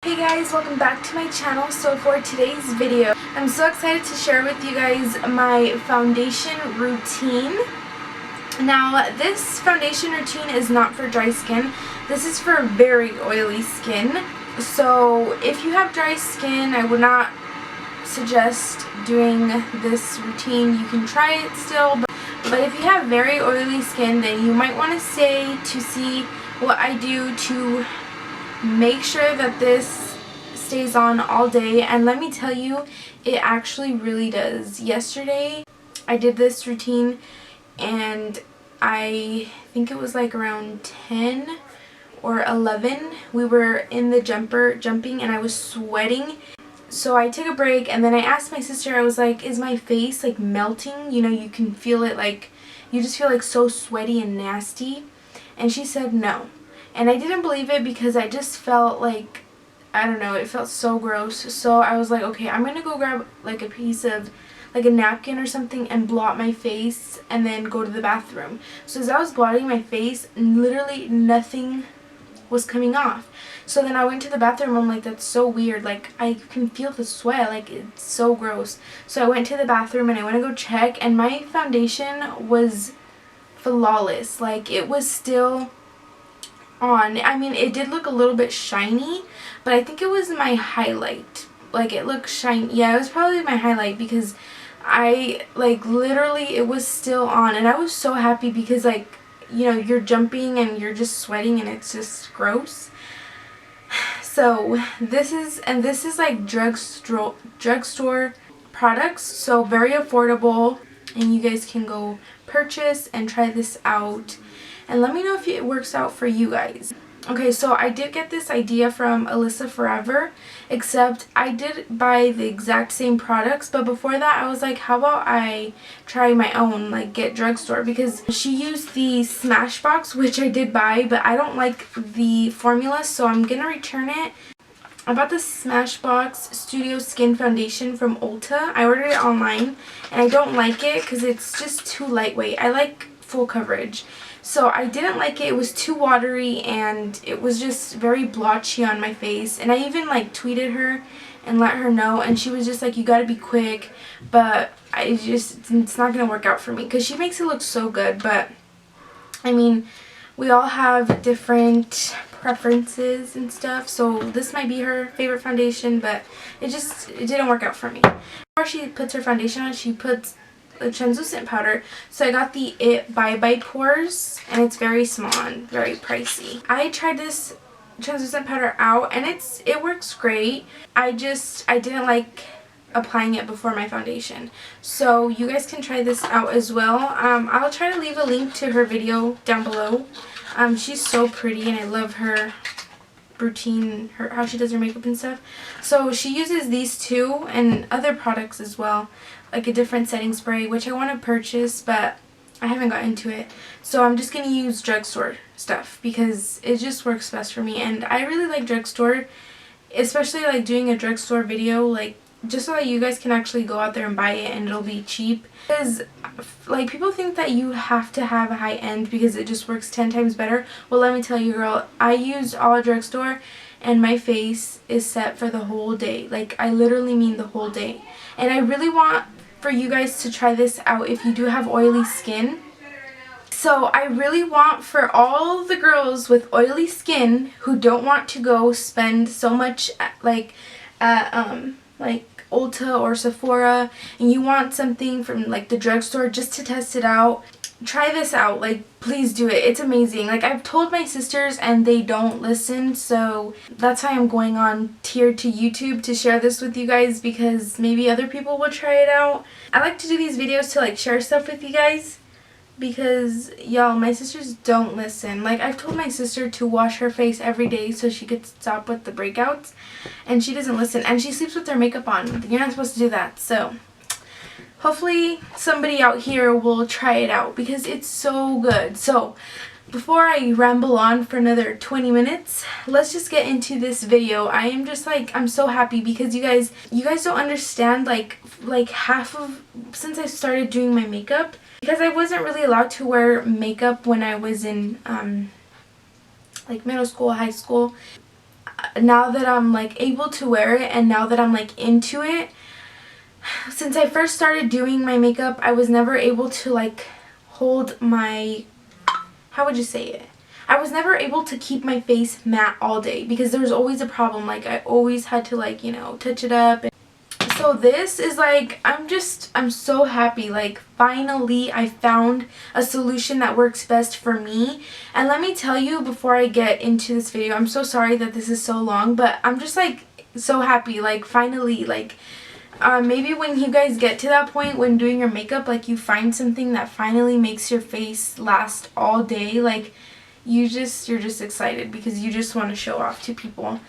Hey guys, welcome back to my channel. So for today's video, I'm so excited to share with you guys my foundation routine. Now, this foundation routine is not for dry skin. This is for very oily skin. So if you have dry skin, I would not suggest doing this routine. You can try it still, but if you have very oily skin, then you might want to stay to see what I do to make sure that this stays on all day. And let me tell you, it actually really does. Yesterday I did this routine and I think it was like around 10 or 11. We were in the jumping and I was sweating. So I took a break and then I asked my sister, I was like, is my face like melting? You know, you can feel it, like you just feel like so sweaty and nasty. And she said no. And I didn't believe it because I just felt like, I don't know, it felt so gross. So I was like, okay, I'm gonna go grab like a piece of, like a napkin or something and blot my face and then go to the bathroom. So as I was blotting my face, literally nothing was coming off. So then I went to the bathroom. I'm like, that's so weird, like I can feel the sweat, like it's so gross. So I went to the bathroom and I went to go check, and my foundation was flawless. Like it was still on. I mean, it did look a little bit shiny, but I think it was my highlight. Like it looked shiny. Yeah, it was probably my highlight because I like literally it was still on, and I was so happy because, like, you know, you're jumping and you're just sweating and it's just gross. So this is like drugstore products, so very affordable, and you guys can go purchase and try this out and let me know if it works out for you guys. Okay, so I did get this idea from Alyssa Forever, except I did buy the exact same products, but before that I was like, how about I try my own, like get drugstore, because she used the Smashbox, which I did buy, but I don't like the formula, so I'm gonna return it. I bought the Smashbox Studio Skin Foundation from Ulta. I ordered it online and I don't like it because it's just too lightweight. I like full coverage. So I didn't like it. It was too watery and it was just very blotchy on my face. And I even like tweeted her and let her know, and she was just like, you gotta be quick. But it's not gonna work out for me because she makes it look so good. But I mean, we all have different preferences and stuff, so this might be her favorite foundation, but it didn't work out for me. Before she puts her foundation on, she puts a translucent powder. So I got the It by Pores, and it's very small and very pricey. I tried this translucent powder out and it works great. I didn't like applying it before my foundation, so you guys can try this out as well. I'll try to leave a link to her video down below. She's so pretty and I love her routine, how she does her makeup and stuff. So she uses these two and other products as well, like a different setting spray, which I want to purchase, but I haven't got into it. So I'm just going to use drugstore stuff because it just works best for me, and I really like drugstore, especially like doing a drugstore video, like just so that you guys can actually go out there and buy it and it'll be cheap. Because like people think that you have to have a high end because it just works 10 times better. Well, let me tell you, girl, I used all drugstore and my face is set for the whole day. Like I literally mean the whole day. And I really want for you guys to try this out if you do have oily skin. So I really want for all the girls with oily skin who don't want to go spend so much at, like Ulta or Sephora, and you want something from like the drugstore just to test it out, try this out. Like, please do it. It's amazing. Like, I've told my sisters and they don't listen, so that's why I'm going on here to YouTube to share this with you guys, because maybe other people will try it out. I like to do these videos to like share stuff with you guys, because y'all, my sisters don't listen. Like, I've told my sister to wash her face every day so she could stop with the breakouts, and she doesn't listen, and she sleeps with her makeup on. You're not supposed to do that. So hopefully somebody out here will try it out because it's so good. So before I ramble on for another 20 minutes, let's just get into this video. I am just like, I'm so happy because you guys don't understand, like half of, since I started doing my makeup, because I wasn't really allowed to wear makeup when I was in like middle school, high school. now that I'm like able to wear it and now that I'm like into it, since I first started doing my makeup, I was never able to like hold my, how would you say it? I was never able to keep my face matte all day because there was always a problem. Like I always had to like, you know, touch it up. So this is like, I'm so happy. Like finally I found a solution that works best for me. And let me tell you before I get into this video, I'm so sorry that this is so long, but I'm just like so happy. Like finally, like maybe when you guys get to that point when doing your makeup, like you find something that finally makes your face last all day, like you're just excited because you just want to show off to people.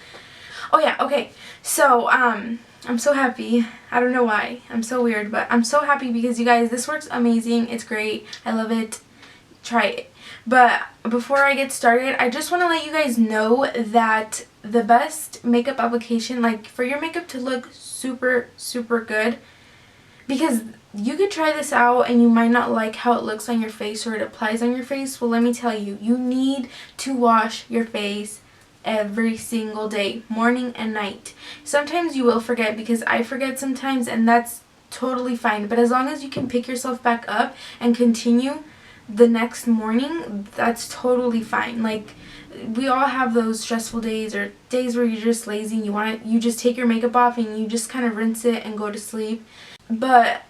Oh yeah, okay. So I'm so happy. I don't know why. I'm so weird, but I'm so happy because you guys, this works amazing. It's great. I love it. Try it. But before I get started, I just want to let you guys know that the best makeup application, like for your makeup to look super, super good, because you could try this out and you might not like how it looks on your face or it applies on your face. Well, let me tell you, you need to wash your face every single day, morning and night. Sometimes you will forget because I forget sometimes, and that's totally fine. But as long as you can pick yourself back up and continue the next morning, that's totally fine. Like we all have those stressful days or days where you're just lazy and you just take your makeup off and you just kind of rinse it and go to sleep. But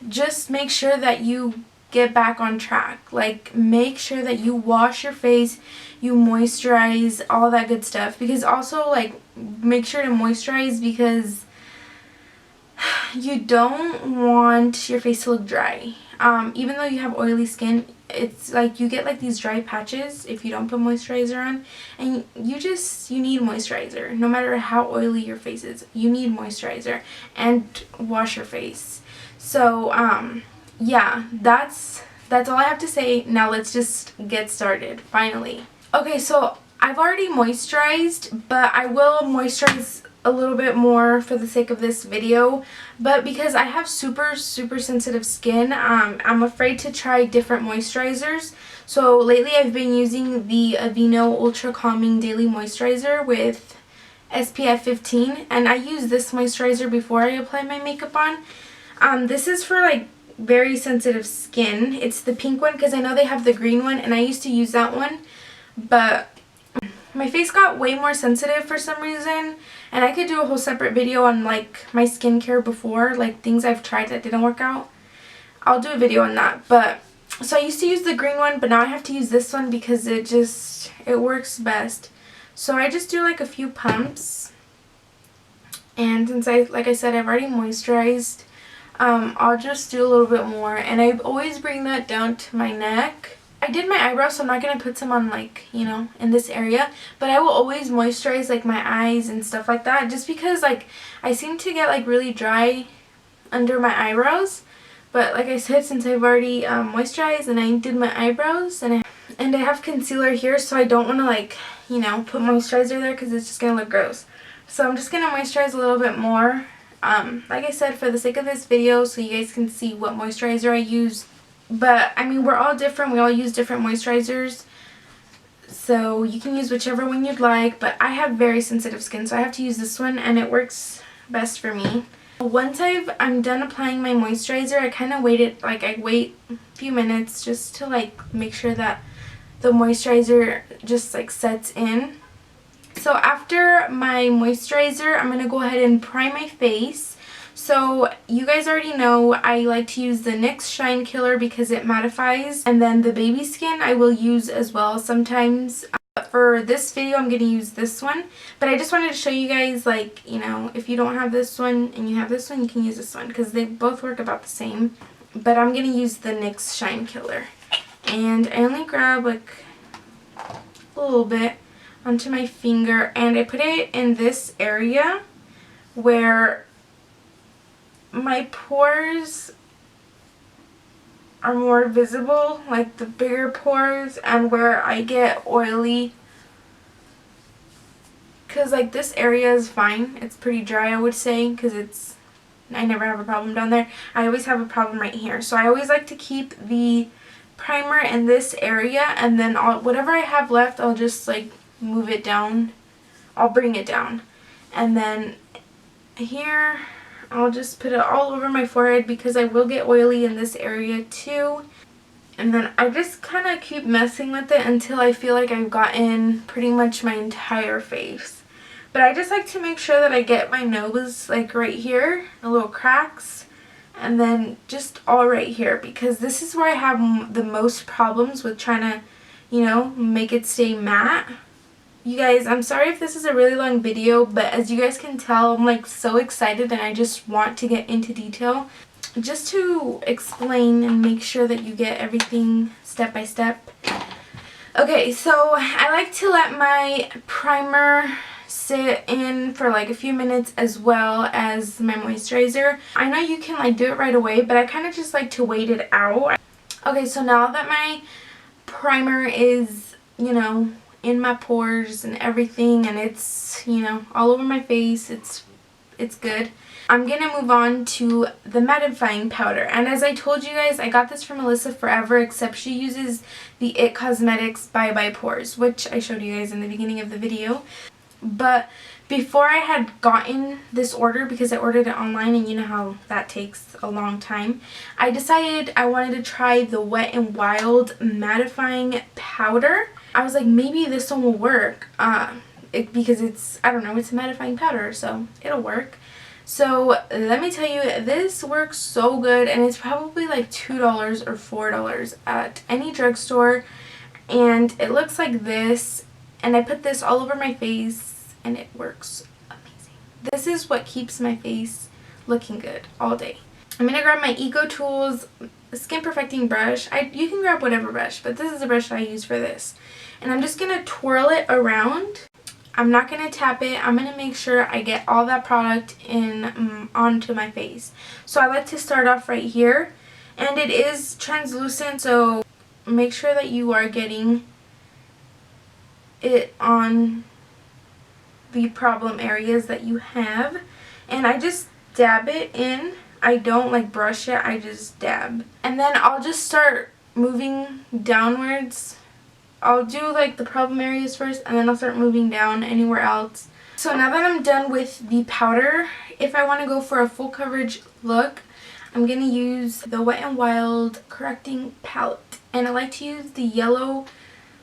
just make sure that you get back on track. Like make sure that you wash your face, you moisturize, all that good stuff. Because also like make sure to moisturize because you don't want your face to look dry. Even though you have oily skin, it's like you get like these dry patches if you don't put moisturizer on, and you need moisturizer. No matter how oily your face is, you need moisturizer and wash your face. So yeah, that's all I have to say. Now let's just get started finally. Okay, so I've already moisturized, but I will moisturize a little bit more for the sake of this video. But because I have super sensitive skin, I'm afraid to try different moisturizers. So lately I've been using the Aveeno Ultra Calming Daily Moisturizer with SPF 15, and I use this moisturizer before I apply my makeup on. This is for like very sensitive skin. It's the pink one because I know they have the green one, and I used to use that one, but my face got way more sensitive for some reason, and I could do a whole separate video on like my skincare before, like things I've tried that didn't work out. I'll do a video on that. But so I used to use the green one, but now I have to use this one because it works best. So I just do like a few pumps, and since like I said, I've already moisturized, I'll just do a little bit more, and I always bring that down to my neck. I did my eyebrows, so I'm not going to put some on like, you know, in this area, but I will always moisturize like my eyes and stuff like that, just because like I seem to get like really dry under my eyebrows. But like I said, since I've already moisturized and I did my eyebrows, and I have concealer here, so I don't want to like, you know, put moisturizer there because it's just going to look gross. So I'm just going to moisturize a little bit more, like I said, for the sake of this video, so you guys can see what moisturizer I use. But I mean, we're all different. We all use different moisturizers, so you can use whichever one you'd like. But I have very sensitive skin, so I have to use this one, and it works best for me. Once I'm done applying my moisturizer, I kind of wait a few minutes just to like make sure that the moisturizer just like sets in. So after my moisturizer, I'm going to go ahead and prime my face. So you guys already know I like to use the NYX Shine Killer because it mattifies, and then the baby skin I will use as well sometimes. For this video I'm going to use this one, but I just wanted to show you guys, like, you know, if you don't have this one and you have this one, you can use this one because they both work about the same. But I'm going to use the NYX Shine Killer, and I only grab like a little bit onto my finger, and I put it in this area where my pores are more visible, like the bigger pores, and where I get oily, because like this area is fine, it's pretty dry, I would say, because I never have a problem down there. I always have a problem right here, so I always like to keep the primer in this area, and then whatever I have left, I'll just like move it down I'll bring it down. And then here, I'll just put it all over my forehead because I will get oily in this area too. And then I just kind of keep messing with it until I feel like I've gotten pretty much my entire face. But I just like to make sure that I get my nose like right here, the little cracks, and then just all right here, because this is where I have the most problems with trying to, you know, make it stay matte. You guys, I'm sorry if this is a really long video, but as you guys can tell, I'm like so excited and I just want to get into detail just to explain and make sure that you get everything step by step. Okay, so I like to let my primer sit in for like a few minutes as well as my moisturizer. I know you can like do it right away, but I kind of just like to wait it out. Okay, so now that my primer is, you know, in my pores and everything, and it's, you know, all over my face, it's good. I'm gonna move on to the mattifying powder, and as I told you guys, I got this from Melissa Forever, except she uses the IT Cosmetics Bye Bye Pores, which I showed you guys in the beginning of the video. But before I had gotten this order, because I ordered it online and you know how that takes a long time, I decided I wanted to try the Wet n Wild mattifying powder. I was like, maybe this one will work because it's, I don't know, it's a mattifying powder, so it'll work. So let me tell you, this works so good, and it's probably like $2 or $4 at any drugstore, and it looks like this, and I put this all over my face and it works amazing. This is what keeps my face looking good all day. I'm going to grab my Eco Tools Skin Perfecting brush. You can grab whatever brush, but this is the brush that I use for this. And I'm just going to twirl it around. I'm not going to tap it. I'm going to make sure I get all that product in onto my face. So I like to start off right here. And it is translucent, so make sure that you are getting it on the problem areas that you have. And I just dab it in. I don't like brush it, I just dab. And then I'll just start moving downwards. I'll do like the problem areas first, and then I'll start moving down anywhere else. So now that I'm done with the powder, if I want to go for a full coverage look, I'm going to use the Wet n Wild Correcting Palette. And I like to use the yellow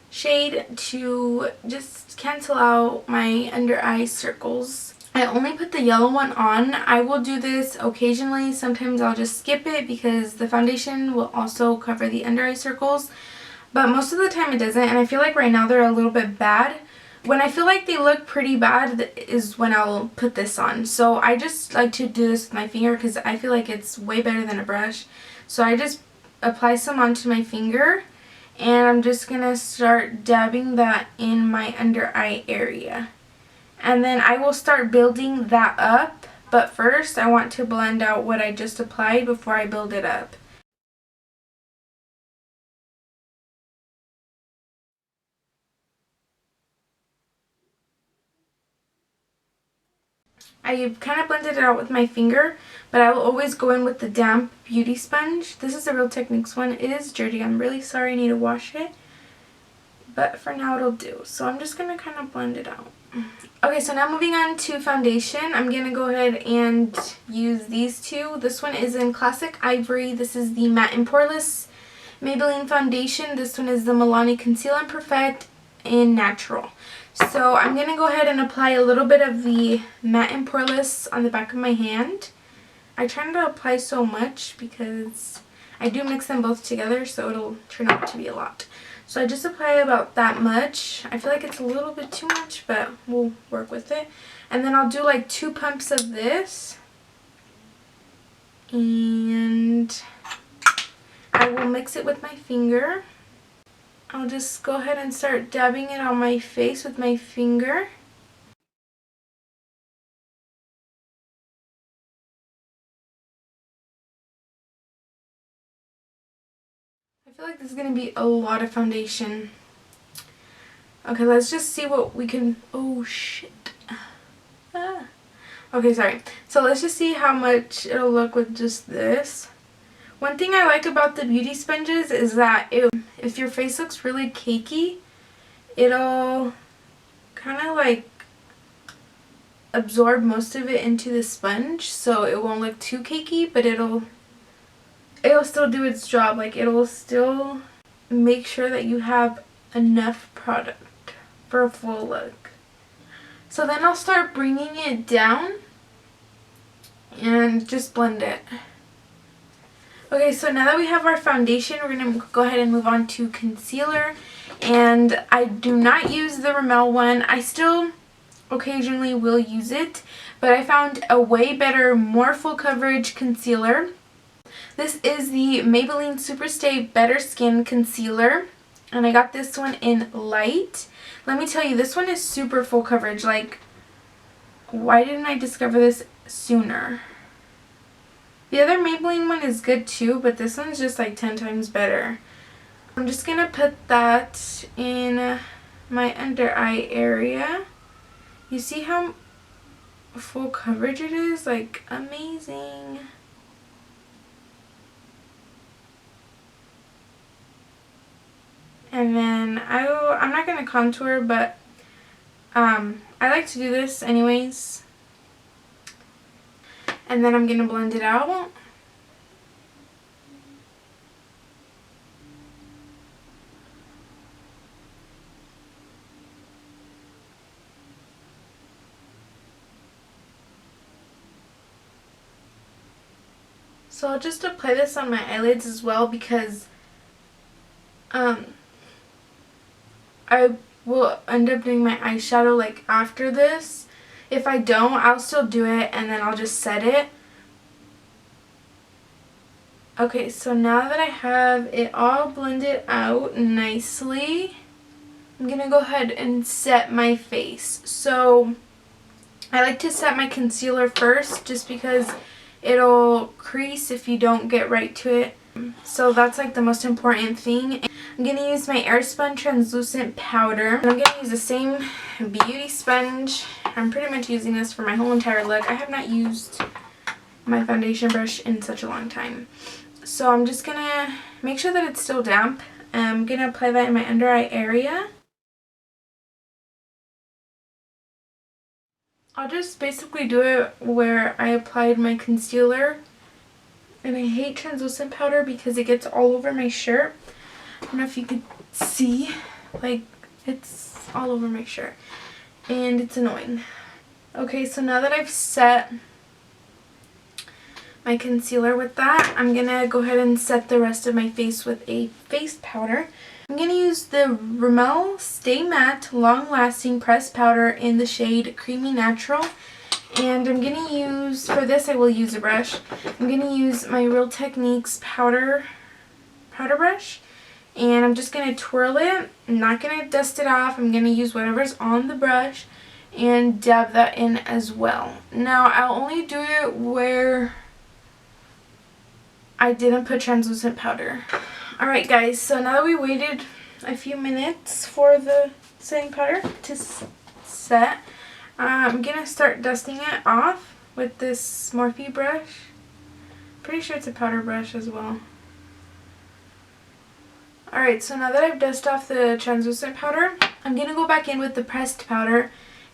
shade to just cancel out my under eye circles. I only put the yellow one on. I will do this occasionally. Sometimes I'll just skip it because the foundation will also cover the under eye circles. But most of the time it doesn't, and I feel like right now they're a little bit bad. When I feel like they look pretty bad is when I'll put this on. So I just like to do this with my finger because I feel like it's way better than a brush. So I just apply some onto my finger, and I'm just going to start dabbing that in my under eye area. And then I will start building that up, but first I want to blend out what I just applied before I build it up. I kind of blended it out with my finger, but I will always go in with the damp beauty sponge. This is the Real Techniques one. It is dirty. I'm really sorry, I need to wash it. But for now it'll do. So I'm just going to kind of blend it out. Okay, so now moving on to foundation. I'm going to go ahead and use these two. This one is in Classic Ivory. This is the Matte and Poreless Maybelline foundation. This one is the Milani Conceal and Perfect in Natural. So I'm going to go ahead and apply a little bit of the Matte and Poreless on the back of my hand. I try not to apply so much because I do mix them both together, so it'll turn out to be a lot. So I just apply about that much. I feel like it's a little bit too much, but we'll work with it. And then I'll do like 2 pumps of this. And I will mix it with my finger. I'll just go ahead and start dabbing it on my face with my finger. I feel like this is going to be a lot of foundation. Okay, let's just see what we can... Oh, shit. Ah. Okay, sorry. So let's just see how much it'll look with just this. One thing I like about the beauty sponges is that if your face looks really cakey, it'll kind of like absorb most of it into the sponge, so it won't look too cakey, but it'll still do its job. Like, it'll still make sure that you have enough product for a full look. So then I'll start bringing it down and just blend it. Okay, so now that we have our foundation, we're going to go ahead and move on to concealer. And I do not use the Rimmel one. I still occasionally will use it, but I found a way better, more full coverage concealer. This is the Maybelline Superstay Better Skin Concealer, and I got this one in light. Let me tell you, this one is super full coverage. Like, why didn't I discover this sooner? The other Maybelline one is good too, but this one's just like 10 times better. I'm just going to put that in my under eye area. You see how full coverage it is? Like, amazing. And then I'm not going to contour, but I like to do this anyways. And then I'm going to blend it out. So I'll just apply this on my eyelids as well, because I will end up doing my eyeshadow like after this. If I don't, I'll still do it and then I'll just set it. Okay, so now that I have it all blended out nicely, I'm going to go ahead and set my face. So I like to set my concealer first just because it'll crease if you don't get right to it. So that's like the most important thing. I'm going to use my Airspun translucent powder. And I'm going to use the same beauty sponge. I'm pretty much using this for my whole entire look. I have not used my foundation brush in such a long time. So I'm just going to make sure that it's still damp. I'm going to apply that in my under eye area. I'll just basically do it where I applied my concealer. And I hate translucent powder because it gets all over my shirt. I don't know if you could see, like, it's all over my shirt. And it's annoying. Okay, so now that I've set my concealer with that, I'm going to go ahead and set the rest of my face with a face powder. I'm going to use the Rimmel Stay Matte Long Lasting Pressed Powder in the shade Creamy Natural. And I'm going to use, for this I will use a brush, I'm going to use my Real Techniques powder brush. And I'm just going to twirl it. I'm not going to dust it off. I'm going to use whatever's on the brush and dab that in as well. Now, I'll only do it where I didn't put translucent powder. Alright guys, so now that we waited a few minutes for the setting powder to set, I'm going to start dusting it off with this Morphe brush. Pretty sure it's a powder brush as well. Alright, so now that I've dusted off the translucent powder, I'm going to go back in with the pressed powder,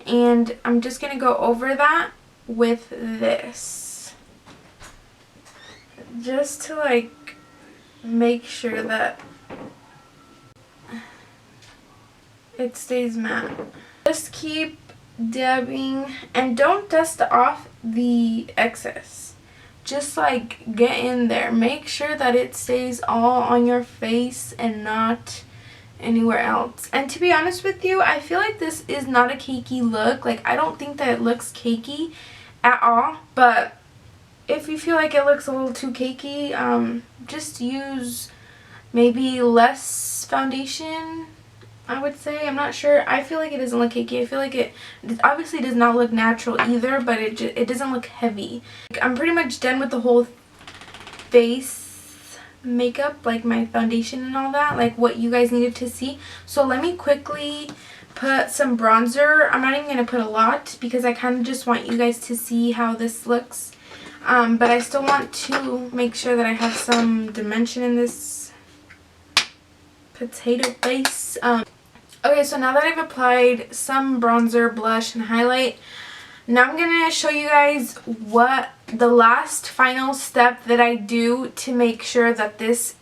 and I'm just going to go over that with this. Just to like make sure that it stays matte. Just keep dabbing and don't dust off the excess. Just like get in there. Make sure that it stays all on your face and not anywhere else. And to be honest with you, I feel like this is not a cakey look. Like, I don't think that it looks cakey at all. But if you feel like it looks a little too cakey, just use maybe less foundation, I would say. I'm not sure. I feel like it doesn't look cakey. I feel like it obviously does not look natural either, but it doesn't look heavy. Like, I'm pretty much done with the whole face makeup, like my foundation and all that, like what you guys needed to see. So let me quickly put some bronzer. I'm not even going to put a lot because I kind of just want you guys to see how this looks. But I still want to make sure that I have some dimension in this potato face. Okay, so now that I've applied some bronzer, blush, and highlight, Now I'm going to show you guys what the last final step that I do to make sure that this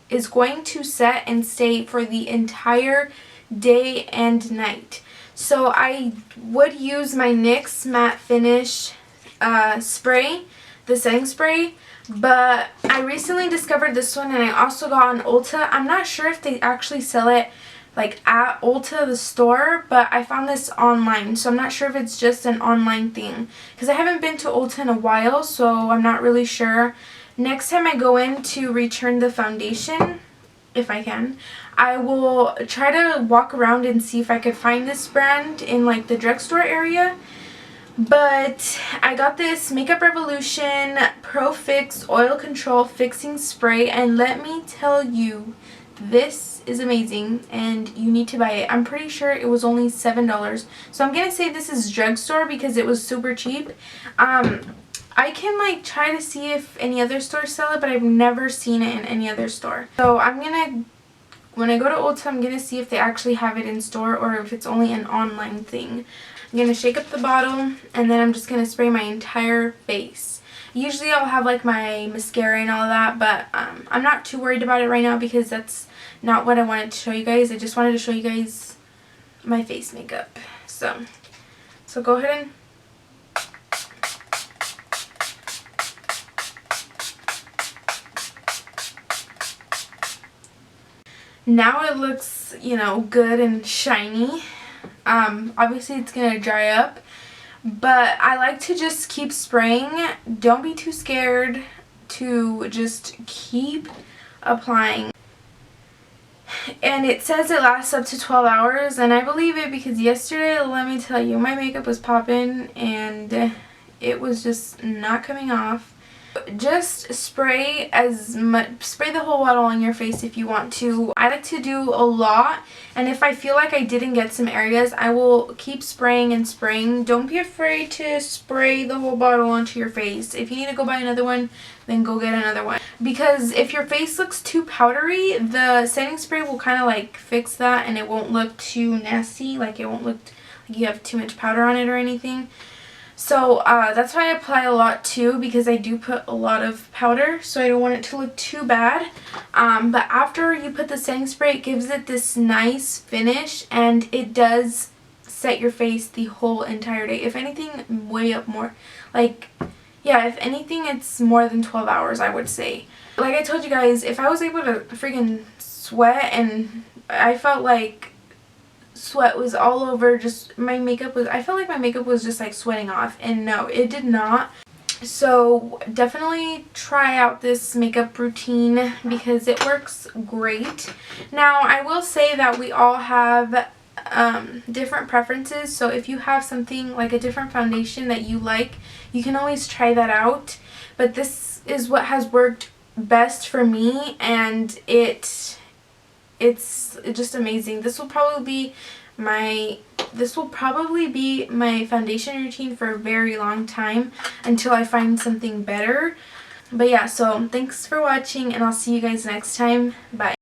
is going to set and stay for the entire day and night. So I would use my NYX Matte Finish spray, the setting spray, but I recently discovered this one and I also got on Ulta. I'm not sure if they actually sell it like at Ulta, the store, but I found this online, so I'm not sure if it's just an online thing because I haven't been to Ulta in a while, so I'm not really sure. Next time I go in to return the foundation, if I can, I will try to walk around and see if I could find this brand in like the drugstore area. But I got this Makeup Revolution Pro Fix Oil Control Fixing Spray, and let me tell you, this is amazing and you need to buy it. I'm pretty sure it was only $7. So I'm going to say this is drugstore because it was super cheap. I can like try to see if any other stores sell it, but I've never seen it in any other store. So I'm going to, when I go to Ulta, I'm going to see if they actually have it in store or if it's only an online thing. I'm going to shake up the bottle and then I'm just going to spray my entire face. Usually I'll have like my mascara and all that, but I'm not too worried about it right now because that's not what I wanted to show you guys. I just wanted to show you guys my face makeup. So go ahead and now it looks, you know, good and shiny. Obviously it's gonna dry up, but I like to just keep spraying. Don't be too scared to just keep applying. And it says it lasts up to 12 hours, and I believe it because yesterday, let me tell you, my makeup was popping and it was just not coming off. Just spray spray the whole bottle on your face if you want to. I like to do a lot, and if I feel like I didn't get some areas, I will keep spraying and spraying. Don't be afraid to spray the whole bottle onto your face. If you need to go buy another one, then go get another one. Because if your face looks too powdery, the setting spray will kind of like fix that and it won't look too nasty. Like it won't look like you have too much powder on it or anything. So that's why I apply a lot too, because I do put a lot of powder, so I don't want it to look too bad. But after you put the setting spray, it gives it this nice finish, and it does set your face the whole entire day. If anything, way up more. Like, yeah, if anything, it's more than 12 hours, I would say. Like I told you guys, if I was able to freaking sweat and I felt like sweat was all over, just my makeup was, I felt like my makeup was just like sweating off, and no, it did not. So definitely try out this makeup routine because it works great. Now I will say that we all have different preferences, so if you have something like a different foundation that you like, you can always try that out, but this is what has worked best for me, and it's just amazing. This will probably be my foundation routine for a very long time until I find something better. But yeah, so thanks for watching and I'll see you guys next time. Bye.